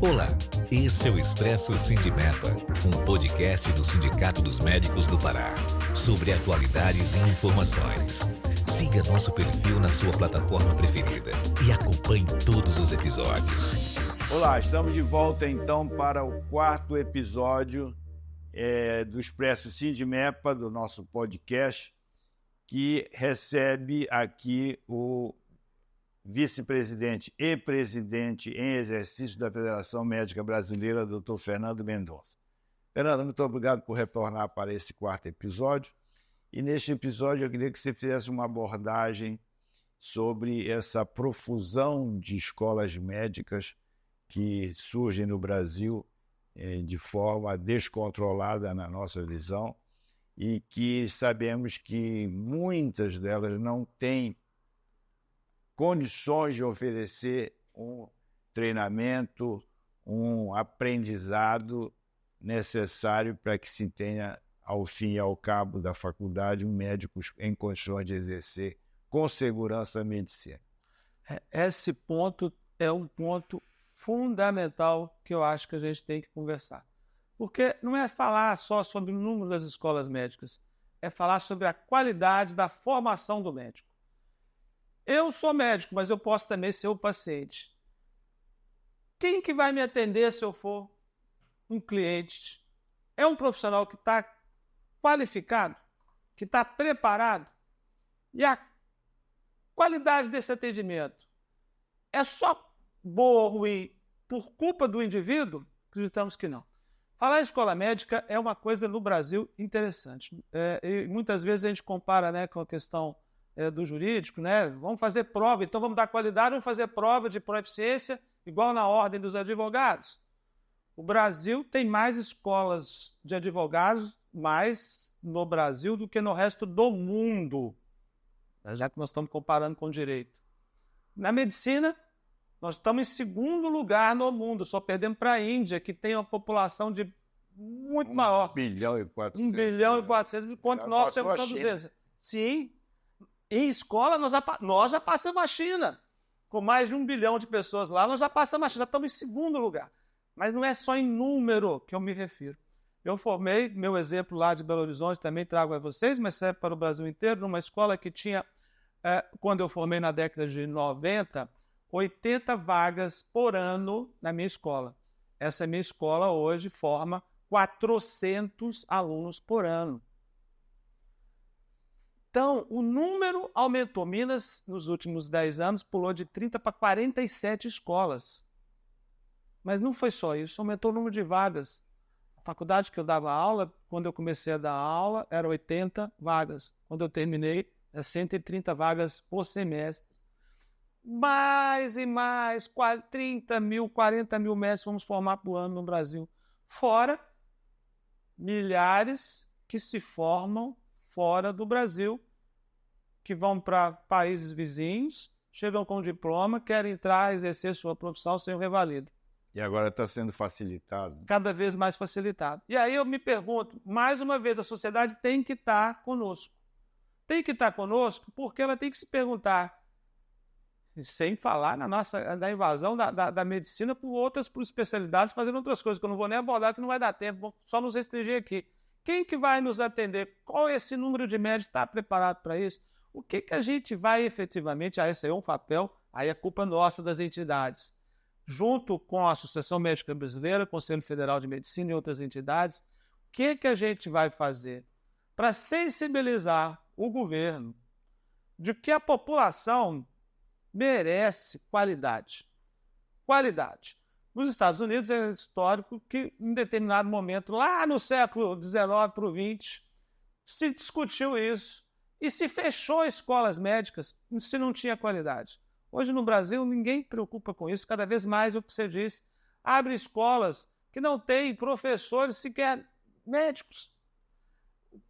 Olá, esse é o Expresso Sindimepa, um podcast do Sindicato dos Médicos do Pará, sobre atualidades e informações. Siga nosso perfil na sua plataforma preferida e acompanhe todos os episódios. Olá, estamos de volta então para o quarto episódio do Expresso Sindimepa, do nosso podcast, que recebe aqui o vice-presidente e presidente em exercício da Federação Médica Brasileira, Dr. Fernando Mendonça. Fernando, muito obrigado por retornar para esse quarto episódio. E neste episódio eu queria que você fizesse uma abordagem sobre essa profusão de escolas médicas que surgem no Brasil de forma descontrolada na nossa visão e que sabemos que muitas delas não têm condições de oferecer um treinamento, um aprendizado necessário para que se tenha, ao fim e ao cabo da faculdade, um médico em condições de exercer com segurança a medicina. Esse ponto é um ponto fundamental que eu acho que a gente tem que conversar. Porque não é falar só sobre o número das escolas médicas, é falar sobre a qualidade da formação do médico. Eu sou médico, mas eu posso também ser o paciente. Quem que vai me atender se eu for um cliente? É um profissional que está qualificado, que está preparado? E a qualidade desse atendimento é só boa ou ruim por culpa do indivíduo? Acreditamos que não. Falar em escola médica é uma coisa no Brasil interessante. E muitas vezes a gente compara, com a questão do jurídico, Vamos fazer prova, então vamos dar qualidade, vamos fazer prova de proficiência, igual na ordem dos advogados. O Brasil tem mais escolas de advogados, mais no Brasil do que no resto do mundo, já que nós estamos comparando com o direito. Na medicina, nós estamos em segundo lugar no mundo, só perdemos para a Índia, que tem uma população de muito maior. 1 bilhão e 400. 1 bilhão e 400, enquanto nós temos só 200. Sim. Em escola, nós já passamos a China. Com mais de 1 bilhão de pessoas lá, nós já passamos a China. Já estamos em segundo lugar. Mas não é só em número que eu me refiro. Eu formei, meu exemplo lá de Belo Horizonte, também trago a vocês, mas serve para o Brasil inteiro, numa escola que tinha, quando eu formei na década de 90, 80 vagas por ano na minha escola. Essa minha escola hoje forma 400 alunos por ano. Então, o número aumentou. Minas, nos últimos 10 anos, pulou de 30 para 47 escolas. Mas não foi só isso, aumentou o número de vagas. A faculdade que eu dava aula, quando eu comecei a dar aula, era 80 vagas. Quando eu terminei, é 130 vagas por semestre. Mais e mais, 30 mil, 40 mil médicos vamos formar por ano no Brasil. Fora milhares que se formam fora do Brasil, que vão para países vizinhos, chegam com diploma, querem entrar, exercer sua profissão sem o revalido. E agora está sendo facilitado. Cada vez mais facilitado. E aí eu me pergunto, mais uma vez, a sociedade tem que estar conosco. Tem que estar conosco porque ela tem que se perguntar, sem falar na invasão da medicina por especialidades, fazendo outras coisas, que eu não vou nem abordar, que não vai dar tempo, vou só nos restringir aqui. Quem que vai nos atender? Qual é esse número de médicos? Está preparado para isso? O que a gente vai efetivamente... Esse é um papel, aí é culpa nossa das entidades. Junto com a Associação Médica Brasileira, Conselho Federal de Medicina e outras entidades, o que a gente vai fazer para sensibilizar o governo de que a população merece qualidade? Qualidade. Nos Estados Unidos é histórico que, em determinado momento, lá no século XIX para o XX, se discutiu isso e se fechou escolas médicas se não tinha qualidade. Hoje, no Brasil, ninguém preocupa com isso. Cada vez mais, o que você disse, abre escolas que não têm professores sequer médicos.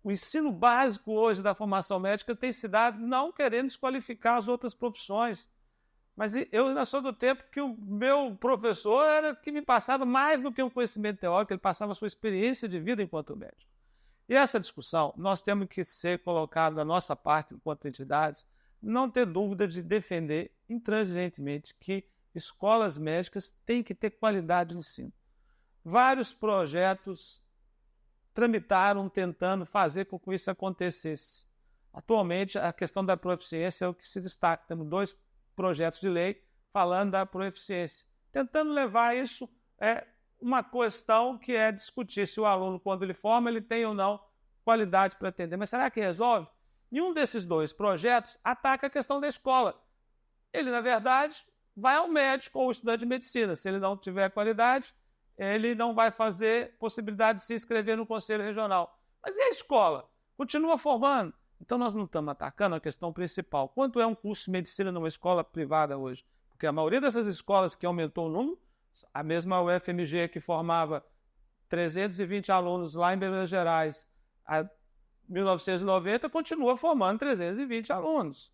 O ensino básico hoje da formação médica tem se dado não querendo desqualificar as outras profissões. Mas eu ainda sou do tempo que o meu professor era que me passava mais do que um conhecimento teórico, ele passava a sua experiência de vida enquanto médico. E essa discussão, nós temos que ser colocados da nossa parte, enquanto entidades, não ter dúvida de defender intransigentemente que escolas médicas têm que ter qualidade de ensino. Vários projetos tramitaram tentando fazer com que isso acontecesse. Atualmente, a questão da proficiência é o que se destaca. Temos 2 projetos de lei falando da proficiência. Tentando levar isso uma questão que é discutir se o aluno, quando ele forma, ele tem ou não qualidade para atender. Mas será que resolve? Nenhum desses 2 projetos ataca a questão da escola. Ele, na verdade, vai ao médico ou ao estudante de medicina. Se ele não tiver qualidade, ele não vai fazer possibilidade de se inscrever no Conselho Regional. Mas e a escola? Continua formando. Então, nós não estamos atacando a questão principal. Quanto é um curso de medicina numa escola privada hoje? Porque a maioria dessas escolas que aumentou o número, a mesma UFMG que formava 320 alunos lá em Minas Gerais em 1990, continua formando 320 alunos.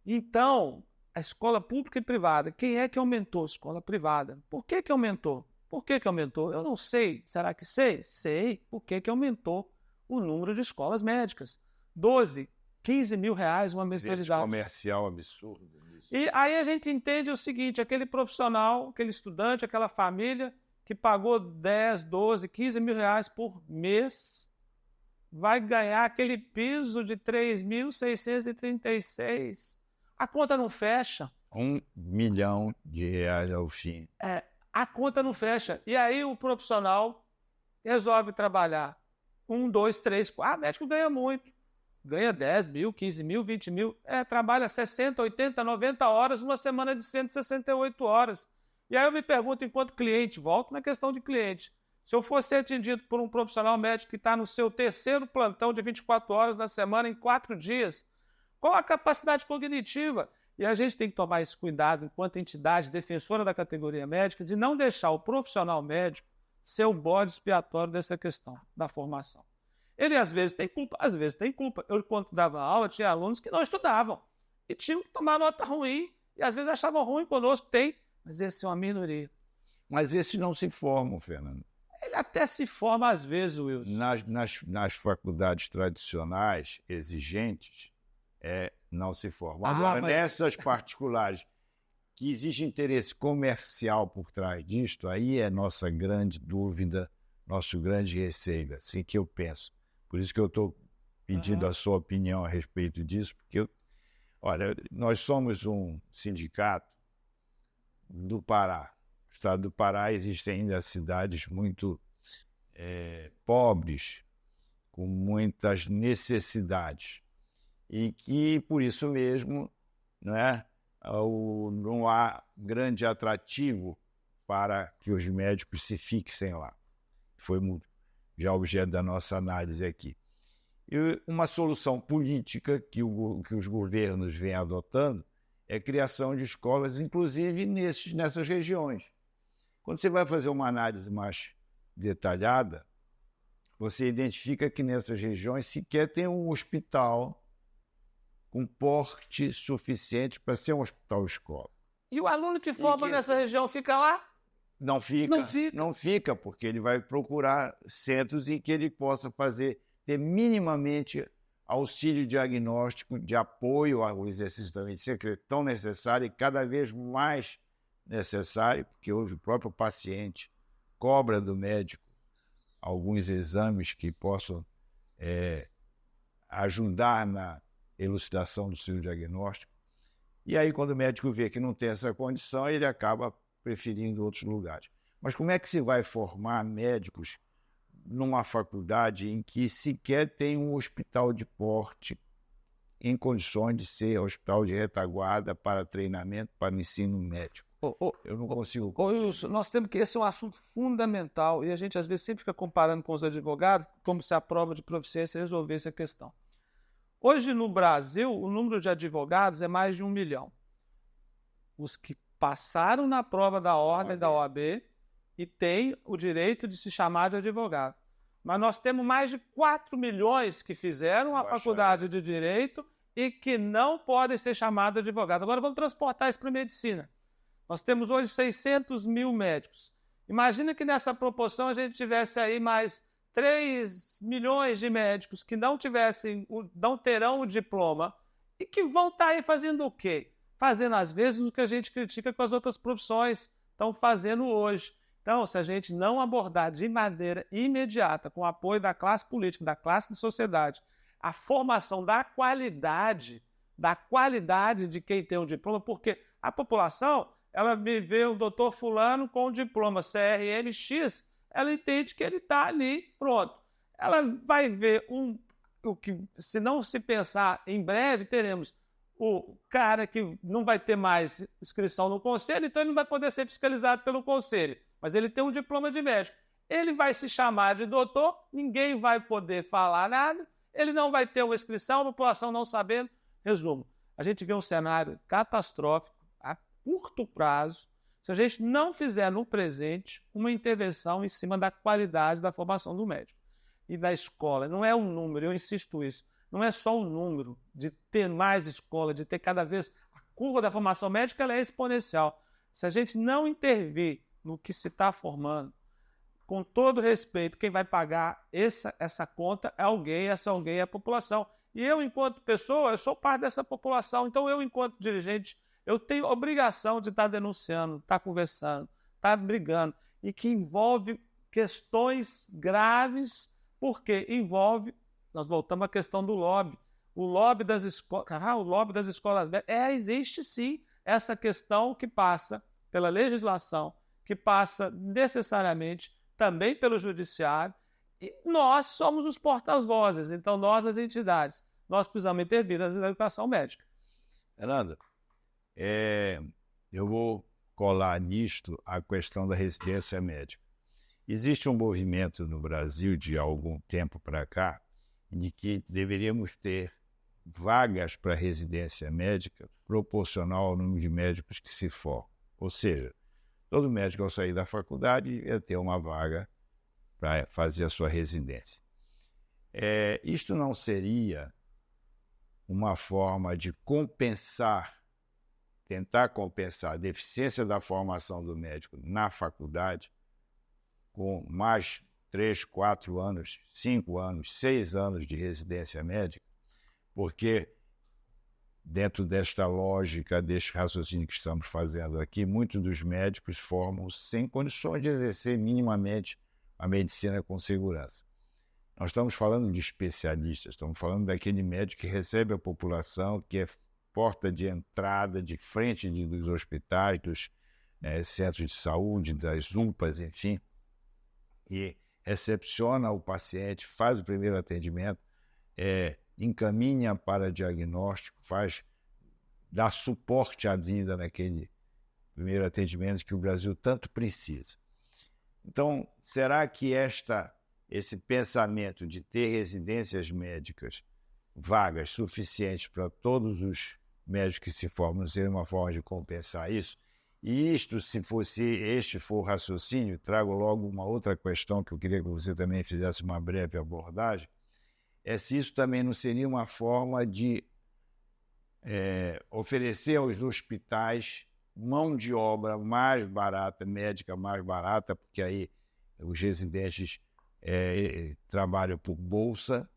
Então, a escola pública e privada, quem é que aumentou a escola privada? Por que aumentou? Por que aumentou? Eu não sei. Será que sei? Sei. Por que aumentou o número de escolas médicas? 12, 15 mil reais uma mensalidade. Comercial absurdo. E aí a gente entende o seguinte, aquele profissional, aquele estudante, aquela família que pagou 10, 12, 15 mil reais por mês, vai ganhar aquele piso de 3.636. A conta não fecha. R$1 milhão ao fim. A conta não fecha. E aí o profissional resolve trabalhar 1, 2, 3, 4. Médico ganha muito. Ganha 10 mil, 15 mil, 20 mil. Trabalha 60, 80, 90 horas numa semana de 168 horas. E aí eu me pergunto, enquanto cliente, volto na questão de cliente, se eu fosse atendido por um profissional médico que está no seu 3º plantão de 24 horas na semana, em 4 dias, qual a capacidade cognitiva? E a gente tem que tomar esse cuidado, enquanto entidade defensora da categoria médica, de não deixar o profissional médico ser o bode expiatório dessa questão da formação. Ele às vezes tem culpa, às vezes tem culpa. Eu, quando dava aula, tinha alunos que não estudavam e tinham que tomar nota ruim e às vezes achavam ruim conosco. Tem, mas esse é uma minoria. Mas esses não se formam, Fernando. Ele até se forma às vezes, Wilson. Nas faculdades tradicionais, exigentes, não se formam. Agora, nessas particulares, que existe interesse comercial por trás disto, aí é nossa grande dúvida, nosso grande receio, assim que eu penso. Por isso que eu estou pedindo a sua opinião a respeito disso, porque, olha, nós somos um sindicato do Pará. No estado do Pará existem ainda cidades muito pobres, com muitas necessidades, e que, por isso mesmo, não há grande atrativo para que os médicos se fixem lá. Foi já objeto da nossa análise aqui. E uma solução política que os governos vêm adotando é a criação de escolas, inclusive nessas regiões. Quando você vai fazer uma análise mais detalhada, você identifica que nessas regiões sequer tem um hospital com porte suficiente para ser um hospital-escola. E o aluno que forma nessa região fica lá? Não fica, porque ele vai procurar centros em que ele possa ter minimamente auxílio diagnóstico, de apoio ao exercício da medicina, que é tão necessário e cada vez mais necessário, porque hoje o próprio paciente cobra do médico alguns exames que possam ajudar na elucidação do seu diagnóstico. E aí, quando o médico vê que não tem essa condição, ele acaba preferindo outros lugares. Mas como é que se vai formar médicos numa faculdade em que sequer tem um hospital de porte em condições de ser hospital de retaguarda para treinamento, para o ensino médico? Eu não consigo... Wilson, nós temos que... Esse é um assunto fundamental e a gente às vezes sempre fica comparando com os advogados como se a prova de proficiência resolvesse a questão. Hoje no Brasil, o número de advogados é mais de 1 milhão. Os que passaram na prova da ordem da OAB e têm o direito de se chamar de advogado. Mas nós temos mais de 4 milhões que fizeram a faculdade de Direito e que não podem ser chamados de advogado. Agora vamos transportar isso para a medicina. Nós temos hoje 600 mil médicos. Imagina que nessa proporção a gente tivesse aí mais 3 milhões de médicos que não terão o diploma e que vão estar aí fazendo o quê? fazendo às vezes o que a gente critica que as outras profissões estão fazendo hoje. Então, se a gente não abordar de maneira imediata, com o apoio da classe política, da classe de sociedade, a formação da qualidade de quem tem um diploma, porque a população, ela me vê o doutor fulano com o diploma CRM-X, ela entende que ele está ali, pronto. Ela vai ver o que, se não se pensar, em breve teremos o cara que não vai ter mais inscrição no conselho, então ele não vai poder ser fiscalizado pelo conselho, mas ele tem um diploma de médico. Ele vai se chamar de doutor, ninguém vai poder falar nada, ele não vai ter uma inscrição, a população não sabendo. Resumo, a gente vê um cenário catastrófico a curto prazo se a gente não fizer no presente uma intervenção em cima da qualidade da formação do médico e da escola. Não é um número, eu insisto isso, não é só um número de ter mais escola, de ter cada vez... A curva da formação médica ela é exponencial. Se a gente não intervir no que se está formando, com todo respeito, quem vai pagar essa conta é alguém, essa alguém é a população. E eu, enquanto pessoa, eu sou parte dessa população. Então, eu, enquanto dirigente, eu tenho obrigação de estar denunciando, estar conversando, estar brigando. E que envolve questões graves, porque envolve... Nós voltamos à questão do lobby. O lobby das escolas... o lobby das escolas... existe, sim, essa questão que passa pela legislação, que passa necessariamente também pelo judiciário, e nós somos os porta-vozes, então nós, as entidades, nós precisamos intervir na educação médica. Fernando, eu vou colar nisto a questão da residência médica. Existe um movimento no Brasil de algum tempo para cá de que deveríamos ter vagas para residência médica proporcional ao número de médicos que se formam. Ou seja, todo médico, ao sair da faculdade, ia ter uma vaga para fazer a sua residência. Isto não seria uma forma de tentar compensar a deficiência da formação do médico na faculdade com mais 3, 4 anos, 5 anos, 6 anos de residência médica? Porque dentro desta lógica, deste raciocínio que estamos fazendo aqui, muitos dos médicos formam-se sem condições de exercer minimamente a medicina com segurança. Nós estamos falando de especialistas, estamos falando daquele médico que recebe a população, que é porta de entrada, de frente dos hospitais, dos centros de saúde, das UPAs, enfim, e recepciona o paciente, faz o primeiro atendimento, encaminha para diagnóstico, dá suporte à vida naquele primeiro atendimento que o Brasil tanto precisa. Então, será que esse pensamento de ter residências médicas, vagas suficientes para todos os médicos que se formam, seria uma forma de compensar isso? E isto, se este for o raciocínio, trago logo uma outra questão que eu queria que você também fizesse uma breve abordagem, se isso também não seria uma forma de oferecer aos hospitais mão de obra mais barata, médica mais barata, porque aí os residentes trabalham por bolsa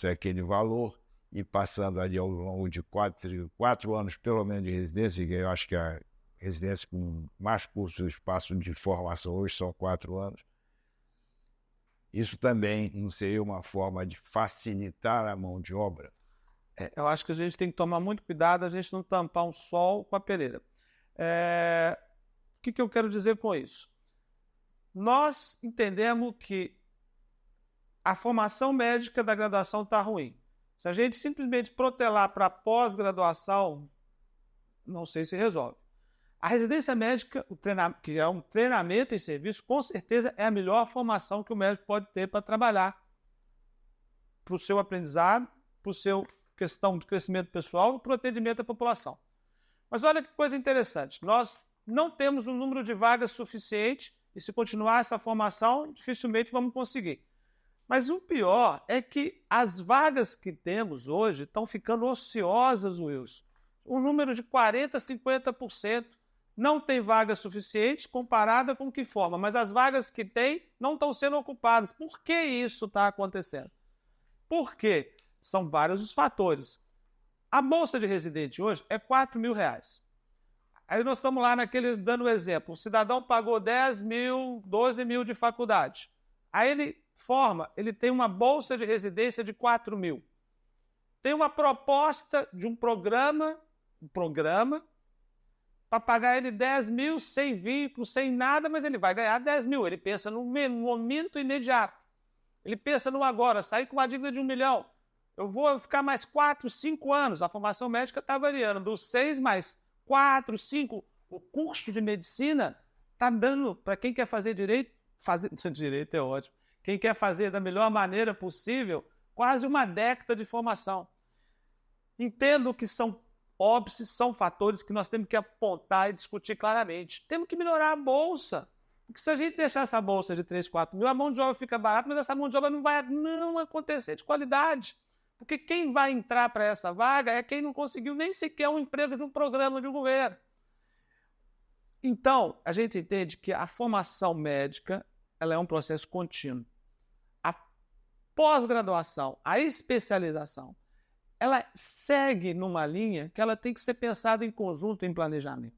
é aquele valor, e passando ali ao longo de 4 anos, pelo menos, de residência, que eu acho que a residência com mais curso de espaço de formação hoje são 4 anos, isso também não seria uma forma de facilitar a mão de obra? Eu acho que a gente tem que tomar muito cuidado, a gente não tampar um sol com a peneira. O que eu quero dizer com isso? Nós entendemos que a formação médica da graduação está ruim. Se a gente simplesmente protelar para a pós-graduação, não sei se resolve. A residência médica, que é um treinamento em serviço, com certeza é a melhor formação que o médico pode ter para trabalhar para o seu aprendizado, para o seu questão de crescimento pessoal e para o atendimento da população. Mas olha que coisa interessante, nós não temos um número de vagas suficiente e se continuar essa formação, dificilmente vamos conseguir. Mas o pior é que as vagas que temos hoje estão ficando ociosas, Wilson. Um número de 40%, 50% não tem vaga suficiente comparada com o que forma, mas as vagas que tem não estão sendo ocupadas. Por que isso está acontecendo? Por quê? São vários os fatores. A bolsa de residente hoje é R$4.000. Aí nós estamos lá dando o exemplo, o cidadão pagou 10 mil, 12 mil de faculdade. Aí ele tem uma bolsa de residência de 4 mil. Tem uma proposta de um programa para pagar ele 10 mil, sem vínculo, sem nada, mas ele vai ganhar 10 mil. Ele pensa no momento imediato. Ele pensa no agora, sair com uma dívida de 1 milhão. Eu vou ficar mais 4, 5 anos. A formação médica está variando dos 6 mais 4, 5. O curso de medicina está dando, para quem quer fazer direito, direito é ótimo. Quem quer fazer da melhor maneira possível, quase uma década de formação. Entendo que são óbices, são fatores que nós temos que apontar e discutir claramente. Temos que melhorar a bolsa. Porque se a gente deixar essa bolsa de 3, 4 mil, a mão de obra fica barata, mas essa mão de obra não vai acontecer de qualidade. Porque quem vai entrar para essa vaga é quem não conseguiu nem sequer um emprego de um programa de um governo. Então, a gente entende que a formação médica ela é um processo contínuo. A pós-graduação, a especialização, ela segue numa linha que ela tem que ser pensada em conjunto, em planejamento.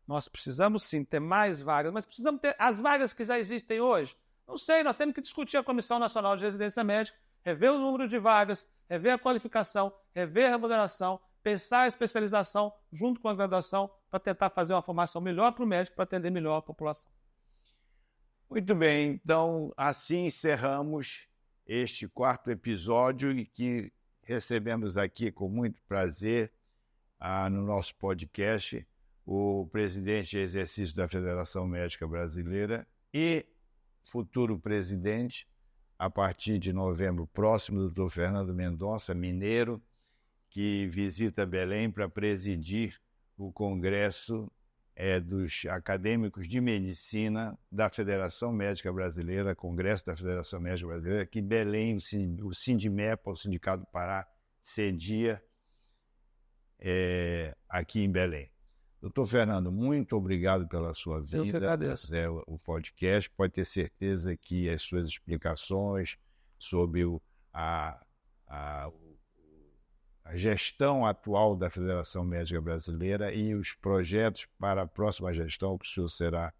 Nós precisamos sim ter mais vagas, mas precisamos ter as vagas que já existem hoje. Não sei, nós temos que discutir a Comissão Nacional de Residência Médica, rever o número de vagas, rever a qualificação, rever a remuneração, pensar a especialização junto com a graduação para tentar fazer uma formação melhor para o médico, para atender melhor a população. Muito bem, então assim encerramos este 4º episódio e que recebemos aqui com muito prazer no nosso podcast o presidente em exercício da Federação Médica Brasileira e futuro presidente, a partir de novembro próximo, o Dr. Fernando Mendonça, mineiro, que visita Belém para presidir o Congresso dos Acadêmicos de Medicina da Federação Médica Brasileira, Congresso da Federação Médica Brasileira, que Belém, o Sindimepa, o Sindicato do Pará, cedia aqui em Belém. Doutor Fernando, muito obrigado pela sua vinda. Eu que agradeço. O podcast. Pode ter certeza que as suas explicações sobre a gestão atual da Federação Médica Brasileira e os projetos para a próxima gestão, que o senhor será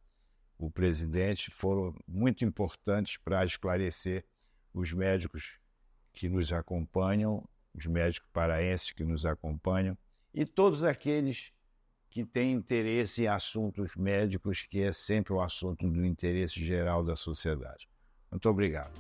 o presidente, foram muito importantes para esclarecer os médicos que nos acompanham, os médicos paraenses que nos acompanham e todos aqueles que têm interesse em assuntos médicos, que é sempre o assunto do interesse geral da sociedade. Muito obrigado.